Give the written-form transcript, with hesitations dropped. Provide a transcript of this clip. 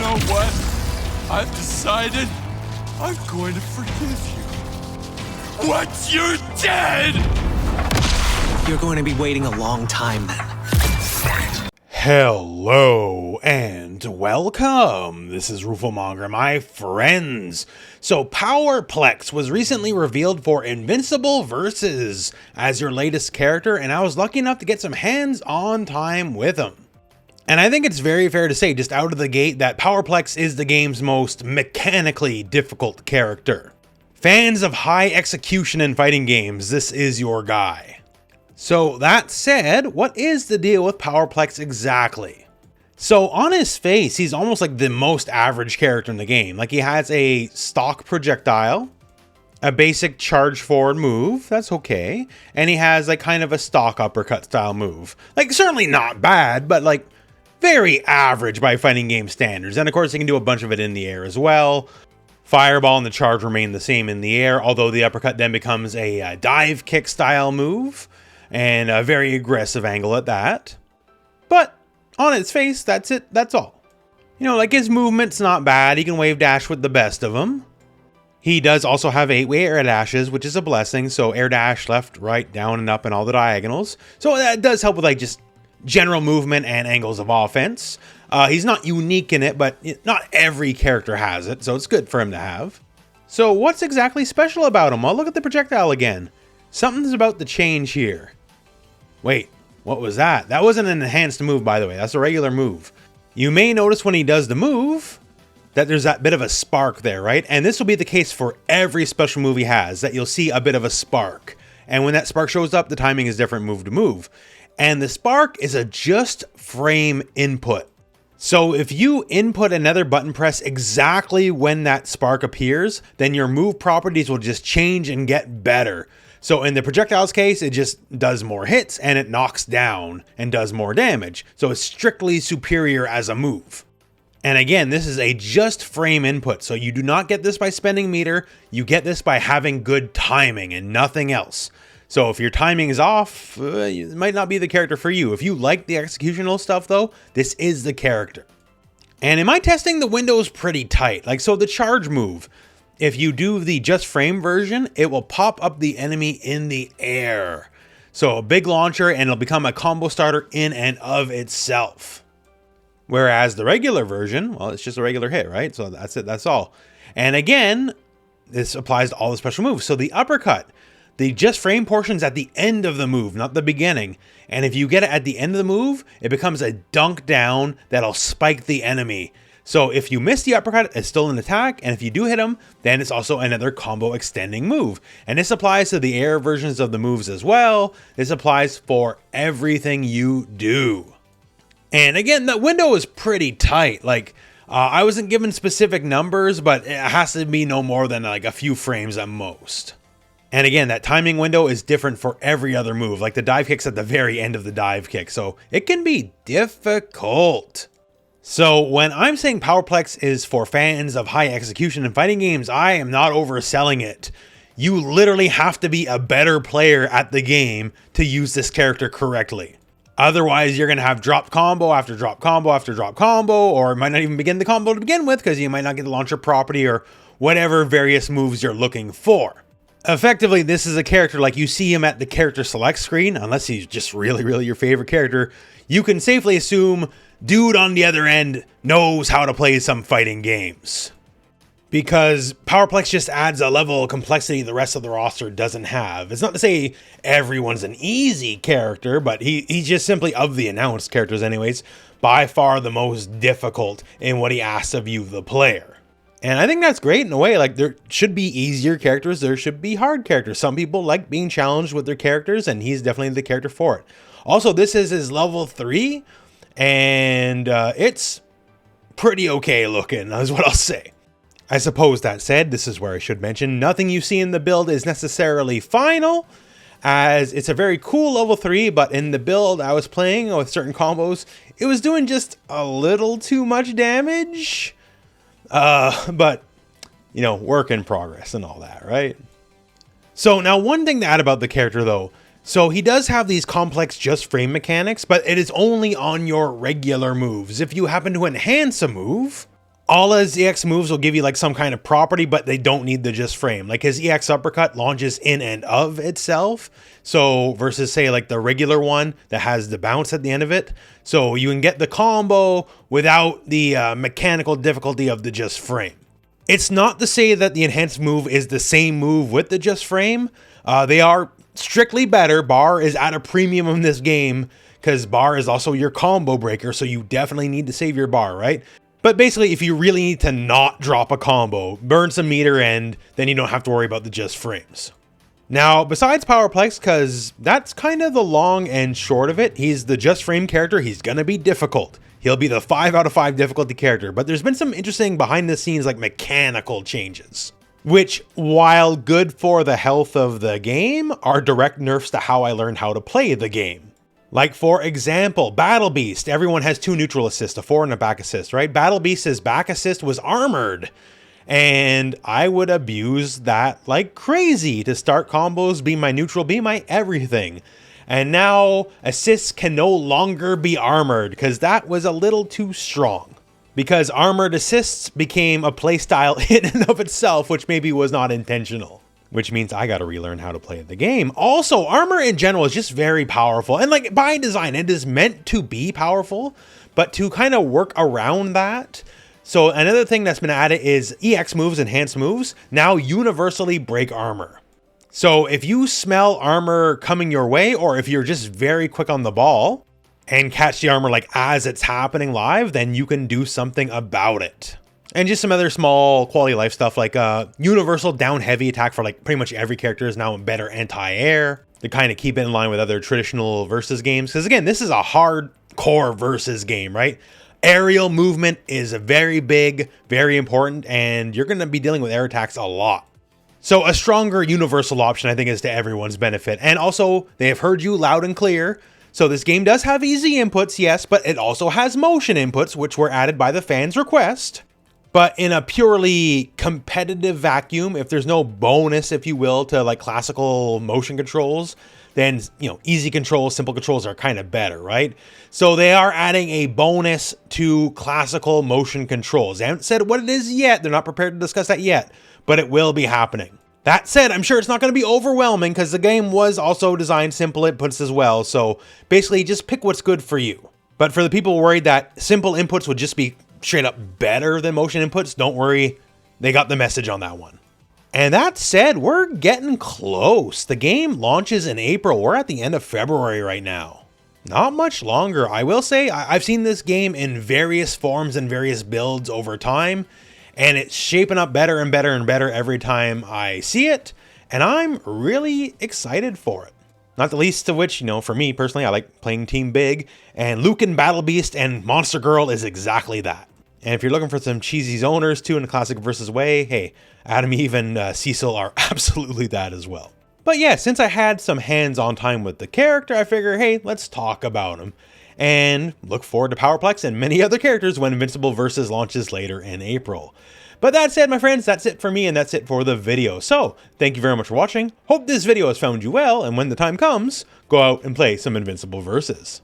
know what? I've decided I'm going to forgive you. Once you're dead! You're going to be waiting a long time then. Hello and welcome. This is rooflemonger, my friends. So Powerplex was recently revealed for Invincible VS as your latest character, and I was lucky enough to get some hands-on time with him. And I think it's very fair to say just out of the gate that Powerplex is the game's most mechanically difficult character. Fans of high execution in fighting games, this is your guy. So that said, what is the deal with Powerplex exactly? So on his face, he's almost like the most average character in the game. Like he has a stock projectile, a basic charge forward move, that's okay. And he has like kind of a stock uppercut style move. Like certainly not bad, but like very average by fighting game standards. And of course he can do a bunch of it in the air as well. Fireball and the charge remain the same in the air, although the uppercut then becomes a dive kick style move. And a very aggressive angle at that. But on its face, that's it, that's all. You know, like his movement's not bad. He can wave dash with the best of them. He does also have 8-way air dashes, which is a blessing. So air dash left, right, down, and up, and all the diagonals. So that does help with like just general movement and angles of offense. He's not unique in it, but not every character has it. So it's good for him to have. So what's exactly special about him? Well, look at the projectile again. Something's about to change here. Wait, what was that? That wasn't an enhanced move, by the way. That's a regular move. You may notice when he does the move that there's that bit of a spark there, right? And this will be the case for every special move he has, that you'll see a bit of a spark. And when that spark shows up, the timing is different move to move. And the spark is a just frame input. So if you input another button press exactly when that spark appears, then your move properties will just change and get better. So in the projectile's case, it just does more hits and it knocks down and does more damage. So it's strictly superior as a move. And again, this is a just frame input. So you do not get this by spending meter. You get this by having good timing and nothing else. So if your timing is off, it might not be the character for you. If you like the executional stuff though, this is the character. And in my testing, the window is pretty tight. Like, so the charge move, if you do the just frame version, it will pop up the enemy in the air. So a big launcher and it'll become a combo starter in and of itself. Whereas the regular version, well, it's just a regular hit, right? So that's it, that's all. And again, this applies to all the special moves. So the uppercut, the just frame portion's at the end of the move, not the beginning. And if you get it at the end of the move, it becomes a dunk down that'll spike the enemy. So if you miss the uppercut, it's still an attack, and if you do hit him, then it's also another combo extending move. And this applies to the air versions of the moves as well. This applies for everything you do. And again, that window is pretty tight. Like, I wasn't given specific numbers, but it has to be no more than like a few frames at most. And again, that timing window is different for every other move. Like the dive kick's at the very end of the dive kick, so it can be difficult. So when I'm saying Powerplex is for fans of high execution in fighting games, I am not overselling it. You literally have to be a better player at the game to use this character correctly. Otherwise, you're going to have drop combo after drop combo after drop combo, or it might not even begin the combo to begin with because you might not get the launcher property or whatever various moves you're looking for. Effectively, this is a character like you see him at the character select screen, unless he's just really your favorite character. You can safely assume dude on the other end knows how to play some fighting games. Because Powerplex just adds a level of complexity the rest of the roster doesn't have. It's not to say everyone's an easy character, but he's just simply, of the announced characters anyways, by far the most difficult in what he asks of you, the player. And I think that's great in a way. Like, there should be easier characters, there should be hard characters. Some people like being challenged with their characters, and he's definitely the character for it. Also, this is his level 3, and it's pretty okay looking, is what I'll say. I suppose that said, this is where I should mention, nothing you see in the build is necessarily final, as it's a very cool level 3, but in the build I was playing with certain combos, it was doing just a little too much damage. But, you know, work in progress and all that, right? So now one thing to add about the character though, so he does have these complex just frame mechanics, but it is only on your regular moves. If you happen to enhance a move, Alla's EX moves will give you like some kind of property, but they don't need the just frame. Like his EX uppercut launches in and of itself. So versus say like the regular one that has the bounce at the end of it. So you can get the combo without the mechanical difficulty of the just frame. It's not to say that the enhanced move is the same move with the just frame. They are strictly better. Bar is at a premium in this game because bar is also your combo breaker. So you definitely need to save your bar, right? But basically, if you really need to not drop a combo, burn some meter end, then you don't have to worry about the just frames. Now, besides Powerplex, because that's kind of the long and short of it, he's the just frame character, he's going to be difficult. He'll be the 5 out of 5 difficulty character, but there's been some interesting behind the scenes like mechanical changes, which, while good for the health of the game, are direct nerfs to how I learned how to play the game. Like, for example, Battle Beast. Everyone has 2 neutral assists, a 4 and a back assist, right? Battle Beast's back assist was armored. And I would abuse that like crazy to start combos, be my neutral, be my everything. And now assists can no longer be armored because that was a little too strong. Because armored assists became a playstyle in and of itself, which maybe was not intentional. Which means I gotta relearn how to play the game. Also, armor in general is just very powerful. And like by design, it is meant to be powerful, but to kind of work around that. So another thing that's been added is EX moves, enhanced moves, now universally break armor. So if you smell armor coming your way, or if you're just very quick on the ball and catch the armor like as it's happening live, then you can do something about it. And just some other small quality of life stuff like universal down heavy attack for like pretty much every character is now better anti-air to kind of keep it in line with other traditional versus games. Because again, this is a hardcore versus game, right? Aerial movement is very big, very important, and you're going to be dealing with air attacks a lot. So a stronger universal option, I think, is to everyone's benefit. And also, they have heard you loud and clear. So this game does have easy inputs, yes, but it also has motion inputs, which were added by the fans' request. But in a purely competitive vacuum, if there's no bonus, if you will, to like classical motion controls, then, you know, easy controls, simple controls are kind of better, right? So they are adding a bonus to classical motion controls. They haven't said what it is yet. They're not prepared to discuss that yet, but it will be happening. That said, I'm sure it's not going to be overwhelming because the game was also designed simple inputs as well. So basically just pick what's good for you. But for the people worried that simple inputs would just be straight up better than motion inputs, don't worry. They got the message on that one. And that said, we're getting close. The game launches in April. We're at the end of February right now. Not much longer. I will say I've seen this game in various forms and various builds over time, and it's shaping up better and better and better every time I see it, and I'm really excited for it. Not the least of which, you know, for me personally, I like playing Team Big, and Lucan, Battle Beast, and Monster Girl is exactly that. And if you're looking for some cheesy zoners too in a classic versus way, hey, Adam, Eve, and Cecil are absolutely that as well. But yeah, since I had some hands-on time with the character, I figure, hey, let's talk about him. And look forward to Powerplex and many other characters when Invincible Versus launches later in April. But that said, my friends, that's it for me and that's it for the video. So, thank you very much for watching. Hope this video has found you well, and when the time comes, go out and play some Invincible Versus.